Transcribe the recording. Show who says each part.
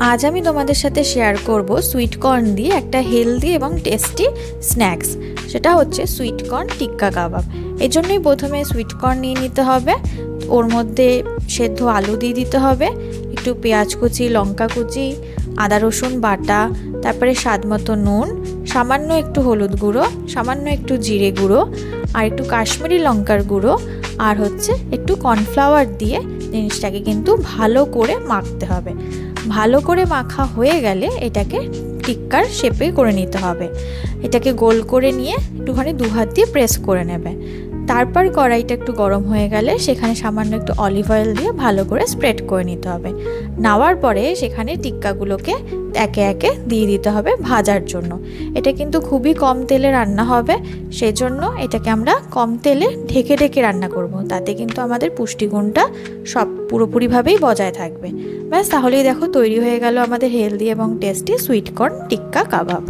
Speaker 1: আজ আমি তোমাদের সাথে শেয়ার করব সুইট কর্ন দিয়ে একটা হেলদি এবং টেস্টি স্ন্যাক্স। সেটা হচ্ছে সুইট কর্ন টিক্কা কাবাব। এই জন্যই প্রথমে সুইট কর্ন নিয়ে নিতে হবে, ওর মধ্যে সেদ্ধ আলু দিয়ে দিতে হবে, একটু পেঁয়াজ কুচি, লঙ্কা কুচি, আদা রসুন বাটা, তারপরে স্বাদ মতো নুন, সামান্য একটু হলুদ গুঁড়ো, সামান্য একটু জিরে গুঁড়ো, আর একটু কাশ্মীরি লঙ্কার গুঁড়ো, আর হচ্ছে একটু কর্নফ্লাওয়ার দিয়ে জিনিসটাকে কিন্তু ভালো করে মাখতে হবে। ভালো করে মাখা হয়ে গেলে এটাকে টিক্কার শেপে করে নিতে হবে। এটাকে গোল করে নিয়ে একটুখানি দু হাত দিয়ে প্রেস করে নেবে। তারপর কড়াইটা একটু গরম হয়ে গেলে সেখানে সামান্য একটু অলিভ অয়েল দিয়ে ভালো করে স্প্রেড করে নিতে হবে। নেওয়ার পরে সেখানে টিক্কাগুলোকে একে একে দিয়ে দিতে হবে ভাজার জন্য। এটা কিন্তু খুবই কম তেলে রান্না হবে, সেজন্য এটাকে আমরা কম তেলে ঢেকে ঢেকে রান্না করব। তাতে কিন্তু আমাদের পুষ্টিগুণটা সব পুরোপুরিভাবেই বজায় থাকবে। ব্যাস, তাহলেই দেখো তৈরি হয়ে গেল আমাদের হেলদি এবং টেস্টি সুইট কর্ন টিক্কা কাবাব।